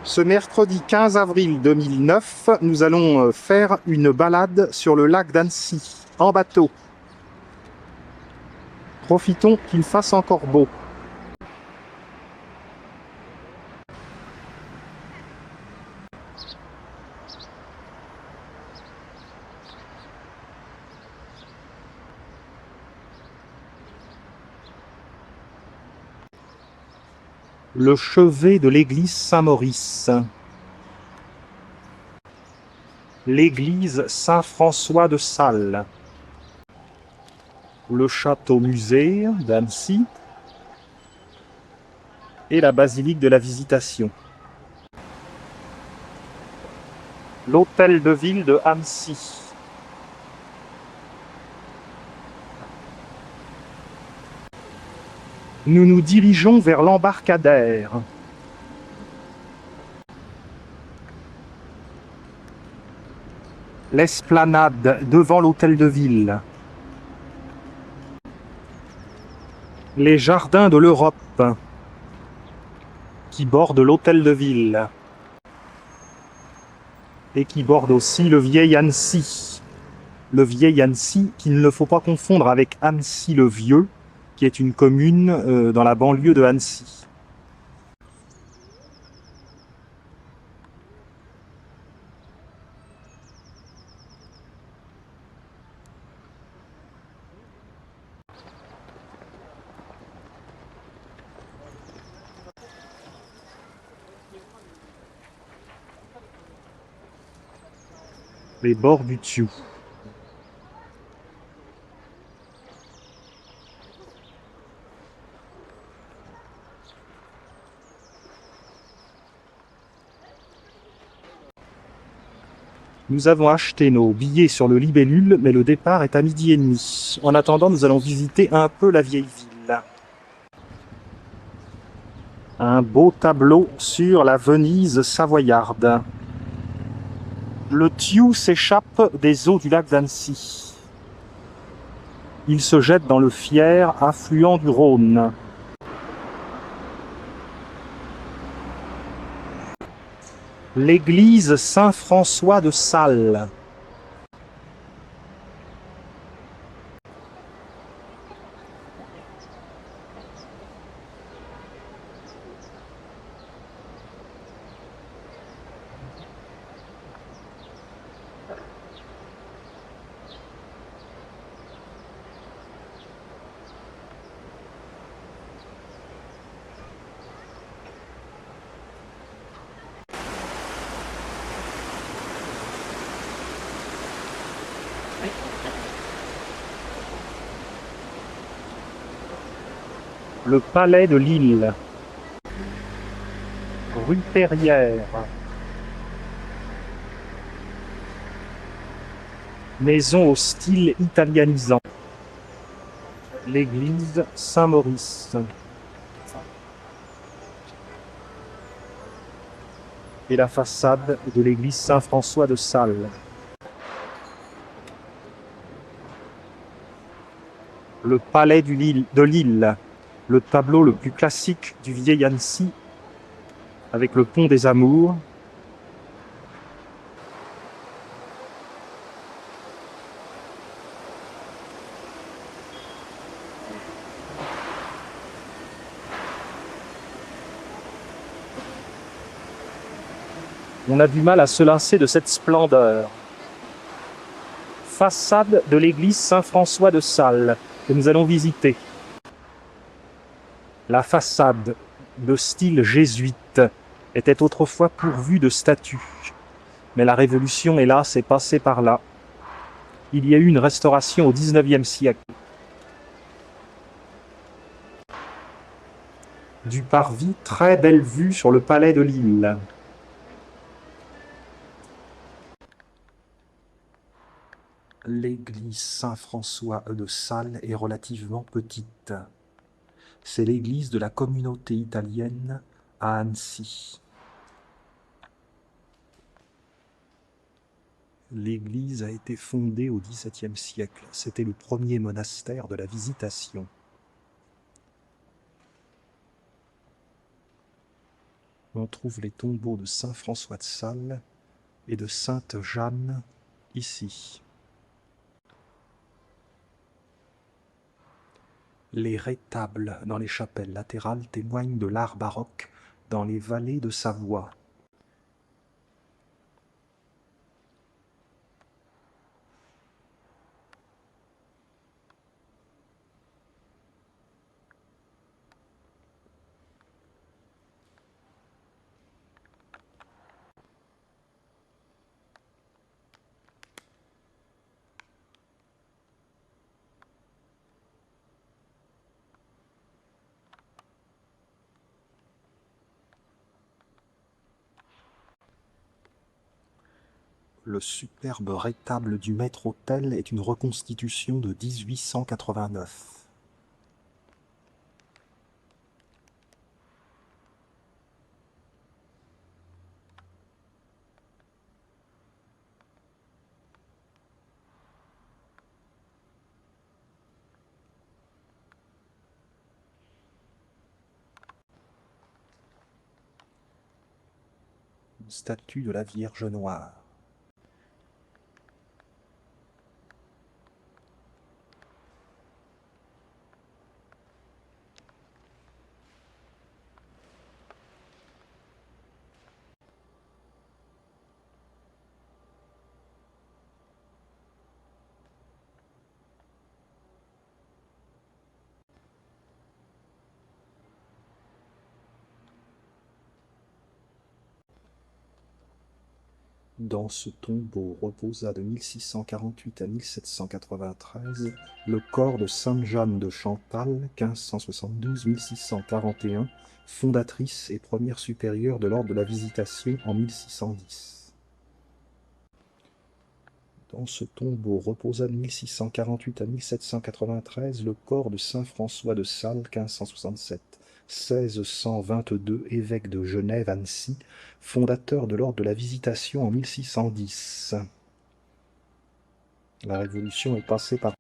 Ce mercredi 15 avril 2009, nous allons faire une balade sur le lac d'Annecy, en bateau. Profitons qu'il fasse encore beau. Le chevet de l'église Saint-Maurice. L'église Saint-François de Sales. Le château-musée d'Annecy et la basilique de la Visitation. L'hôtel de ville de Annecy. Nous nous dirigeons vers l'embarcadère. L'esplanade devant l'hôtel de ville. Les jardins de l'Europe qui bordent l'hôtel de ville et qui bordent aussi le vieil Annecy. Le vieil Annecy qu'il ne faut pas confondre avec Annecy-le-Vieux, qui est une commune dans la banlieue de Annecy. Les bords du Thiou. Nous avons acheté nos billets sur le Libellule, mais le départ est à 12h30. En attendant, nous allons visiter un peu la vieille ville. Un beau tableau sur la Venise savoyarde. Le Thiou s'échappe des eaux du lac d'Annecy. Il se jette dans le Fier, affluent du Rhône. L'église Saint-François de Sales. Le palais de Lille. Rue Perrière. Maison au style italianisant. L'église Saint-Maurice. Et la façade de l'église Saint-François de Sales. Le palais de Lille, le tableau le plus classique du vieil Annecy, avec le pont des Amours. On a du mal à se lasser de cette splendeur. Façade de l'église Saint-François de Sales, que nous allons visiter. La façade, de style jésuite, était autrefois pourvue de statues. Mais la Révolution, hélas, est passée par là. Il y a eu une restauration au XIXe siècle. Du parvis, très belle vue sur le palais de Lille. L'église Saint-François de Sales est relativement petite. C'est l'église de la communauté italienne à Annecy. L'église a été fondée au XVIIe siècle. C'était le premier monastère de la Visitation. On trouve les tombeaux de saint François de Sales et de sainte Jeanne ici. Les rétables dans les chapelles latérales témoignent de l'art baroque dans les vallées de Savoie. Le superbe rétable du maître-autel est une reconstitution de 1889. Une statue de la Vierge Noire. Dans ce tombeau reposa de 1648 à 1793 le corps de sainte Jeanne de Chantal, 1572-1641, fondatrice et première supérieure de l'ordre de la Visitation en 1610. Dans ce tombeau reposa de 1648 à 1793 le corps de saint François de Sales, 1567-1622, évêque de Genève-Annecy, fondateur de l'ordre de la Visitation en 1610. La Révolution est passée par...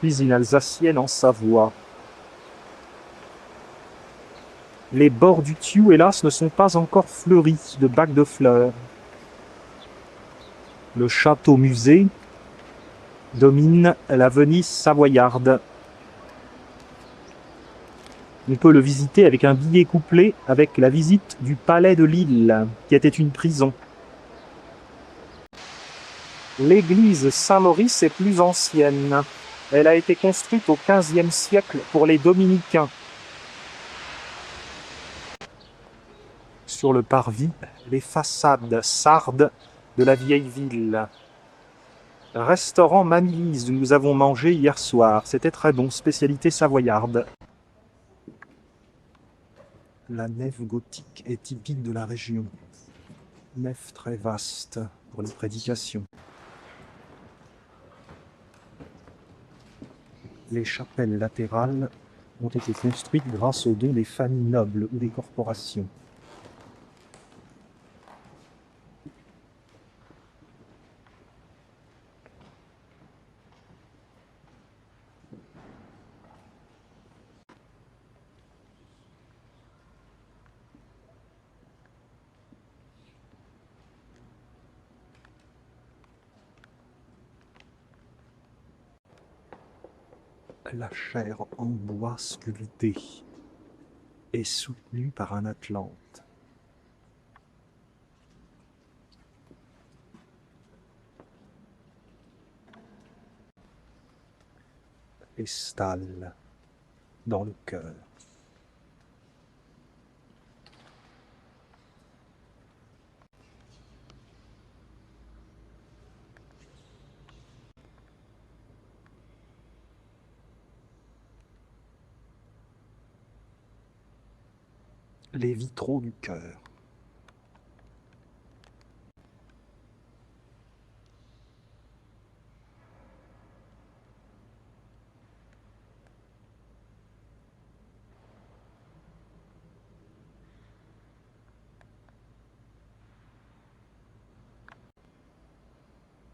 Cuisine alsacienne en Savoie. Les bords du Thiou, hélas, ne sont pas encore fleuris de bacs de fleurs. Le château-musée domine la Venise savoyarde. On peut le visiter avec un billet couplé avec la visite du palais de Lille, qui était une prison. L'église Saint-Maurice est plus ancienne. Elle a été construite au XVe siècle pour les dominicains. Sur le parvis, les façades sardes de la vieille ville. Restaurant Mamie-Lise, où nous avons mangé hier soir. C'était très bon, spécialité savoyarde. La nef gothique est typique de la région. Nef très vaste pour les prédications. Les chapelles latérales ont été construites grâce aux dons des familles nobles ou des corporations. La chaire en bois sculpté est soutenue par un atlante. Les stalles dans le cœur. Les vitraux du cœur.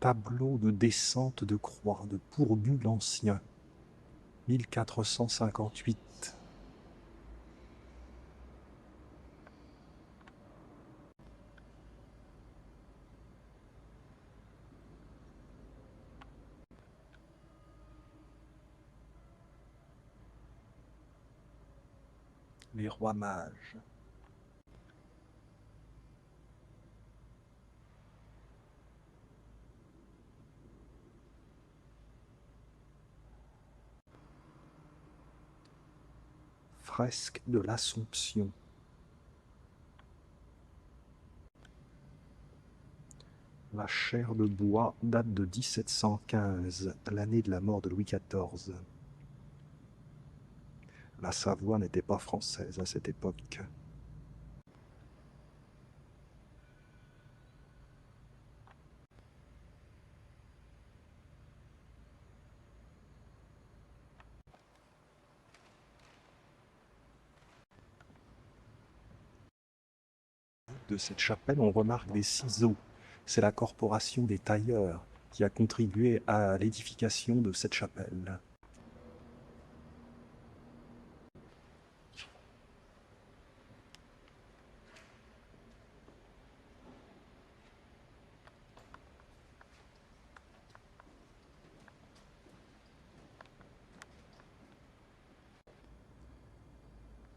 tableau de descente de croix de Pourbu l'Ancien, 1458. Les rois mages. Fresque de l'Assomption. La chaire de bois date de 1715, l'année de la mort de Louis XIV. La Savoie n'était pas française à cette époque. De cette chapelle, on remarque des ciseaux. C'est la corporation des tailleurs qui a contribué à l'édification de cette chapelle.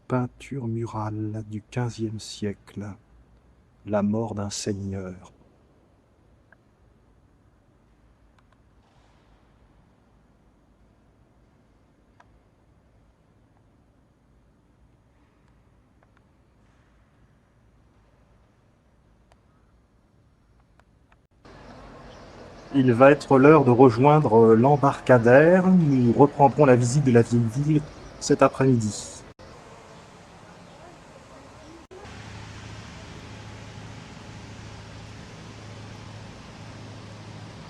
Peinture murale du XVe siècle. La mort d'un seigneur. Il va être l'heure de rejoindre l'embarcadère. Nous reprendrons la visite de la vieille ville cet après-midi.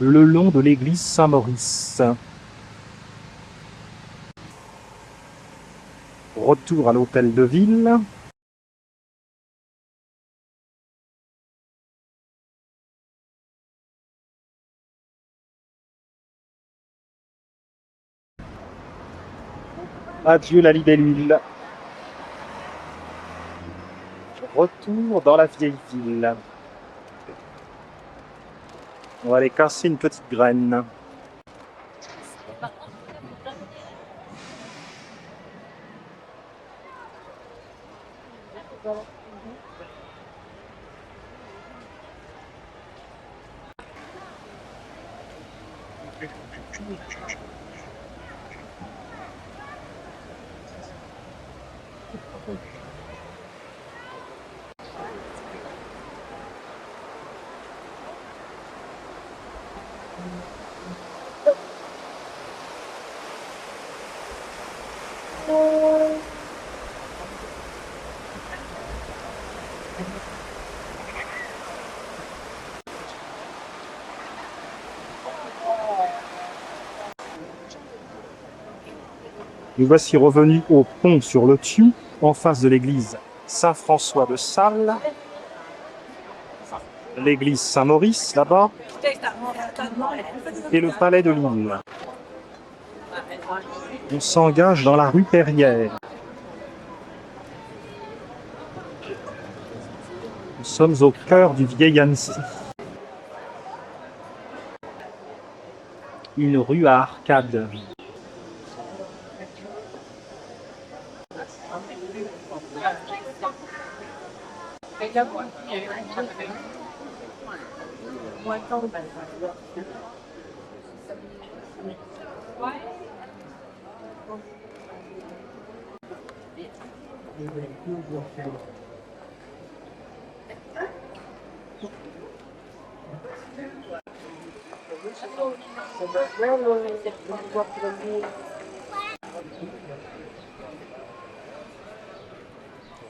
Le long de l'église Saint-Maurice. Retour à l'hôtel de ville. Adieu la libellule. Retour dans la vieille ville. On va aller casser une petite graine. Nous voici revenus au pont sur le Thiou, en face de l'église Saint-François de Sales, l'église Saint-Maurice là-bas, et le palais de Lille. On s'engage dans la rue Perrière. Nous sommes au cœur du vieil Annecy. Une rue à arcades.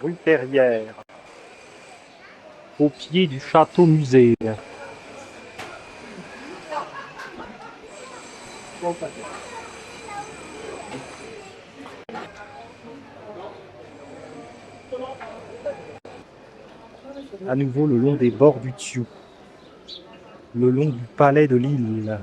Rue Perrière, au pied du château-musée. À nouveau le long des bords du Thiou. le long du palais de Lille.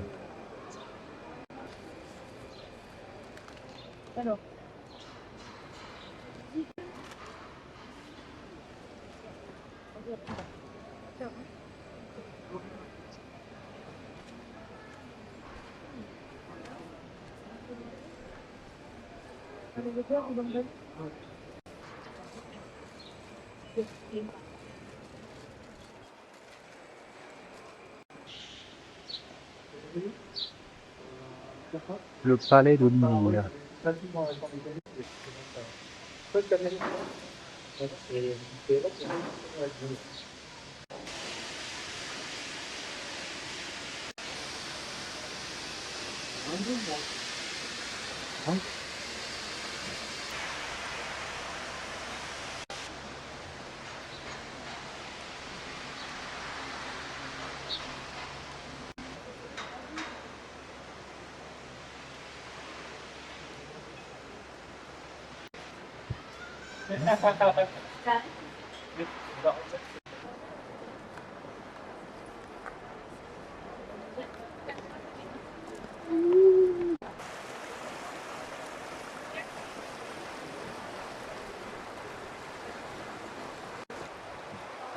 Le palais de Lille.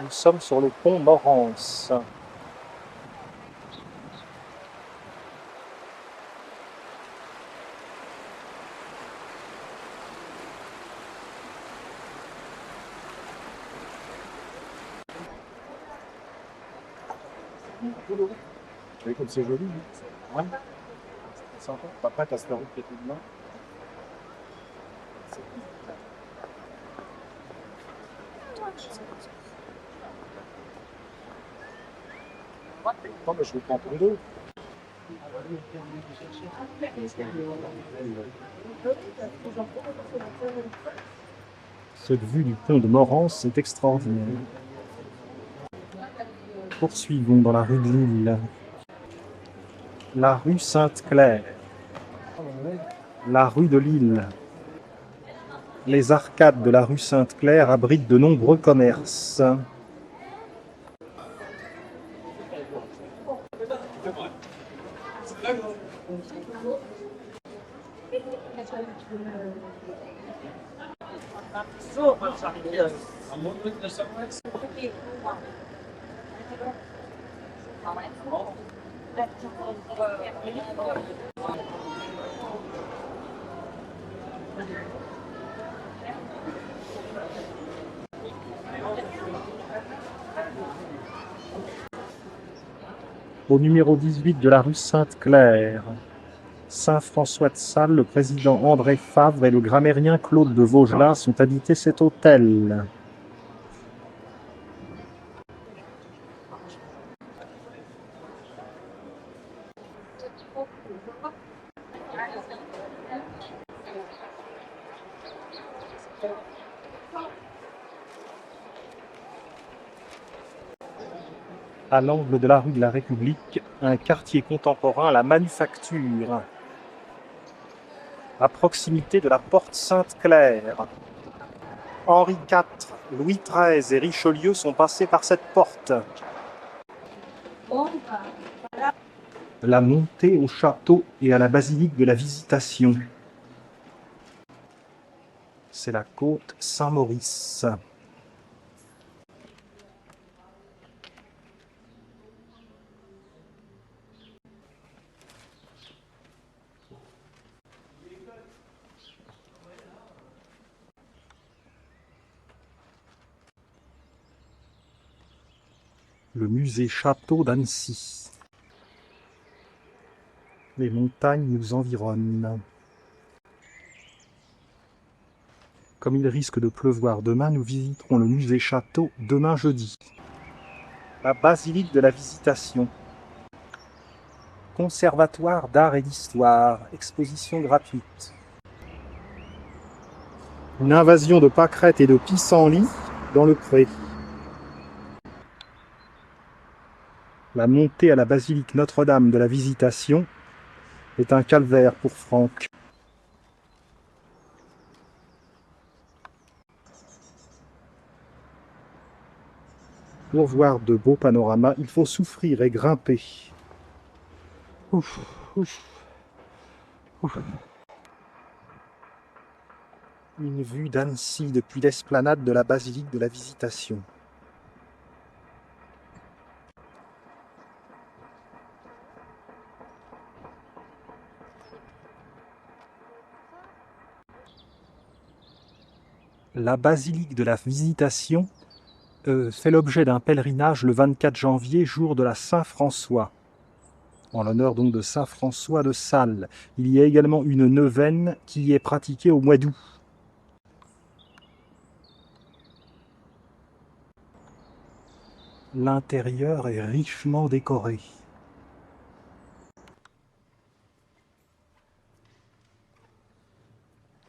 Nous sommes sur le pont Morance. Vous voyez comme c'est joli. Ouais. C'est sympa. Après, t'as cette route qui est tout dedans. Non, mais je vous prends pour deux. Cette vue du pont de Morance est extraordinaire. Poursuivons dans la rue de Lille. La rue Sainte-Claire. La rue de Lille. Les arcades de la rue Sainte-Claire abritent de nombreux commerces. Au numéro 18 de la rue Sainte-Claire, Saint-François de Sales, le président André Favre et le grammairien Claude de Vaugelas ont habité cet hôtel. À l'angle de la rue de la République, un quartier contemporain, la Manufacture, à proximité de la porte Sainte-Claire. Henri IV, Louis XIII et Richelieu sont passés par cette porte. La montée au château et à la basilique de la Visitation. C'est la côte Saint-Maurice. Le musée château d'Annecy. Les montagnes nous environnent. Comme il risque de pleuvoir demain, nous visiterons le musée château demain jeudi. La basilique de la Visitation. Conservatoire d'art et d'histoire. Exposition gratuite. Une invasion de pâquerettes et de pissenlits dans le pré. La montée à la basilique Notre-Dame de la Visitation est un calvaire pour Franck. Pour voir de beaux panoramas, il faut souffrir et grimper. Ouf, ouf, ouf. Une vue d'Annecy depuis l'esplanade de la basilique de la Visitation. La basilique de la Visitation fait l'objet d'un pèlerinage le 24 janvier, jour de la Saint-François, en l'honneur donc de Saint François de Sales. Il y a également une neuvaine qui y est pratiquée au mois d'août. L'intérieur est richement décoré.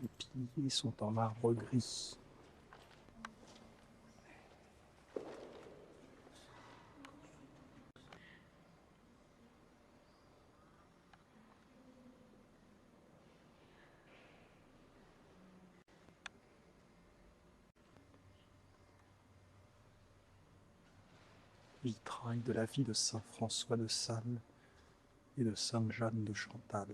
Les piliers sont en marbre gris. Vitrail de la vie de Saint François de Sales et de Sainte Jeanne de Chantal.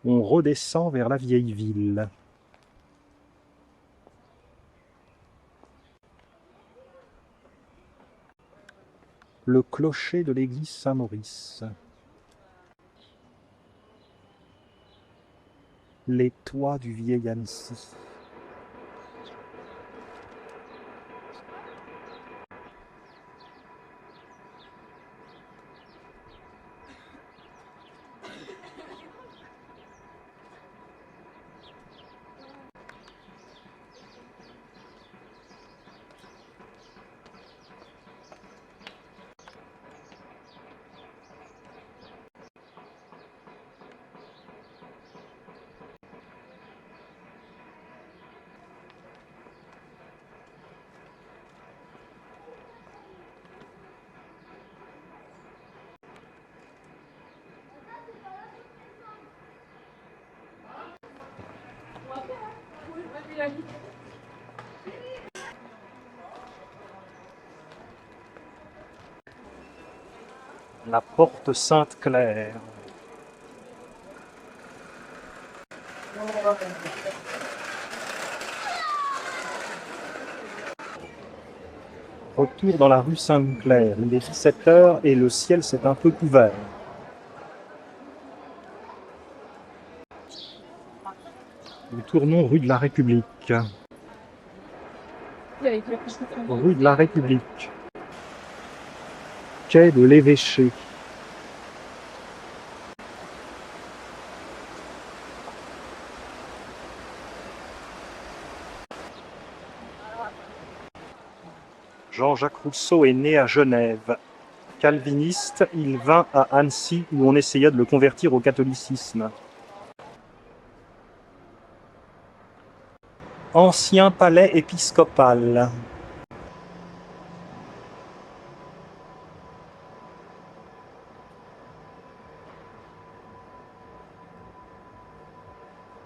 On redescend vers la vieille ville. Le clocher de l'église Saint-Maurice. Les toits du vieil Annecy. La porte Sainte-Claire. Retour dans la rue Sainte-Claire. Il est 17 heures et le ciel s'est un peu couvert. Nous tournons rue de la République. Rue de la République. Quai de l'Évêché. Jean-Jacques Rousseau est né à Genève. Calviniste, il vint à Annecy où on essaya de le convertir au catholicisme. Ancien palais épiscopal.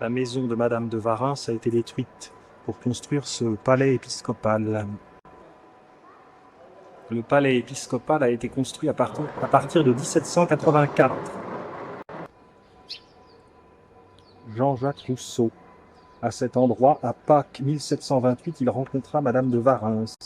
La maison de Madame de Warens a été détruite pour construire ce palais épiscopal. Le palais épiscopal a été construit à partir de 1784. Jean-Jacques Rousseau. À cet endroit, à Pâques 1728, il rencontra Madame de Warens.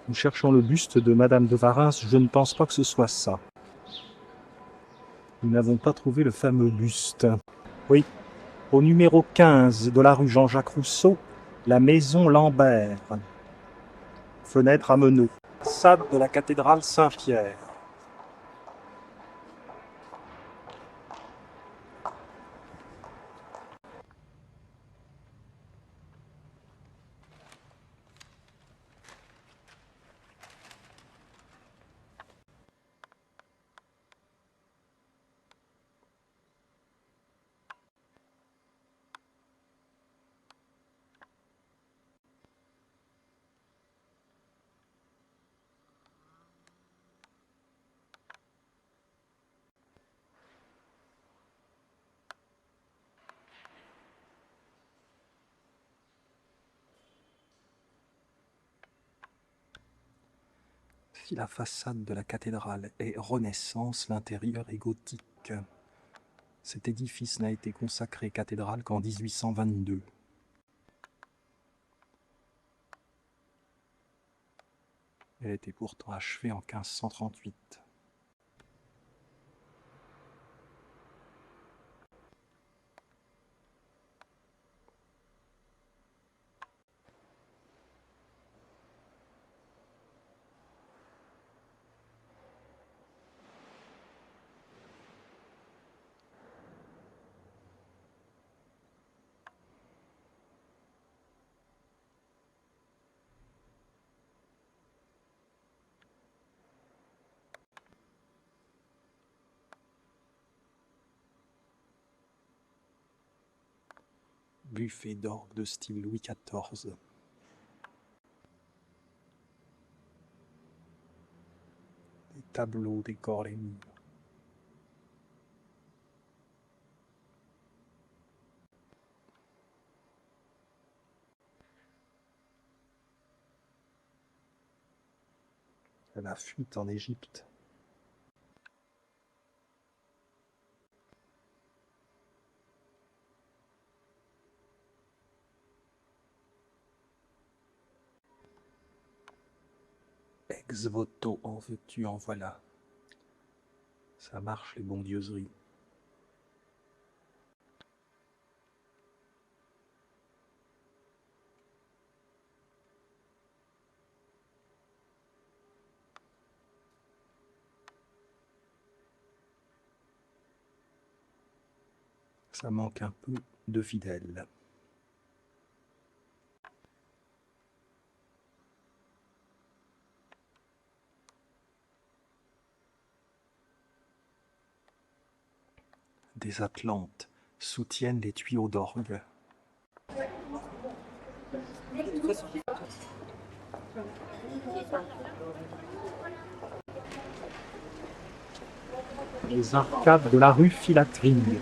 Nous cherchons le buste de Madame de Warens, je ne pense pas que ce soit ça. Nous n'avons pas trouvé le fameux buste. Oui, au numéro 15 de la rue Jean-Jacques Rousseau, la maison Lambert. Fenêtre à meneaux. Façade de la cathédrale Saint-Pierre. Si la façade de la cathédrale est Renaissance, l'intérieur est gothique. Cet édifice n'a été consacré cathédrale qu'en 1822. Elle était pourtant achevée en 1538. Buffet d'orgue de style Louis XIV. Des tableaux décorent les murs. La fuite en Égypte. Ex voto, en veux-tu, en voilà. Ça marche les bondieuseries. Ça manque un peu de fidèles. Des Atlantes soutiennent les tuyaux d'orgue. Les arcades de la rue Filatring.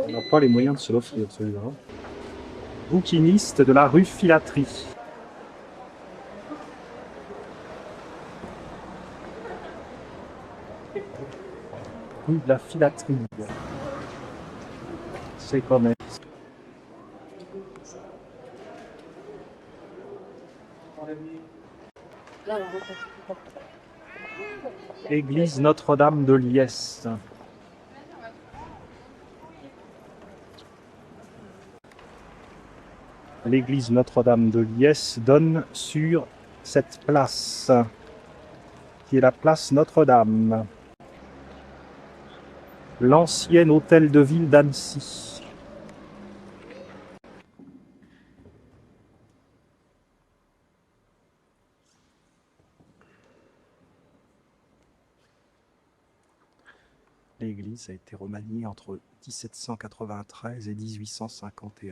On n'a pas les moyens de se l'offrir, celui-là. Bouquiniste de la rue Filatrie. Rue de la Filatrie. C'est commerce. Église Notre-Dame de Liesse. L'église Notre-Dame de Liesse donne sur cette place, qui est la place Notre-Dame. L'ancien hôtel de ville d'Annecy. L'église a été remaniée entre 1793 et 1851.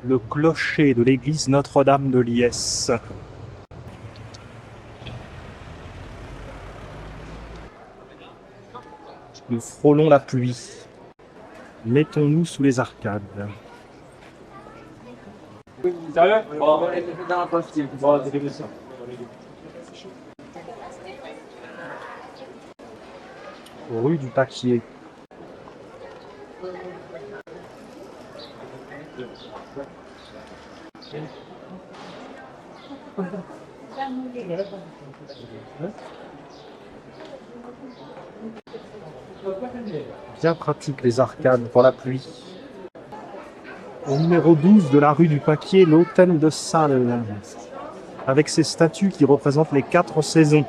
Le clocher de l'église Notre-Dame de Liesse. Nous frôlons la pluie. Mettons-nous sous les arcades. Rue du Paquier. Bien pratique les arcades pour la pluie. Au numéro 12 de la rue du Paquier, l'hôtel de Salles, avec ses statues qui représentent les 4 saisons.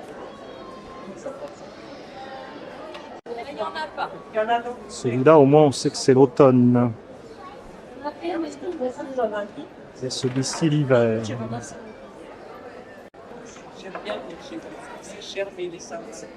Celui-là, au moins, on sait que c'est l'automne. Et celui-ci, l'hiver. J'aime bien, c'est cher, mais les 5, c'est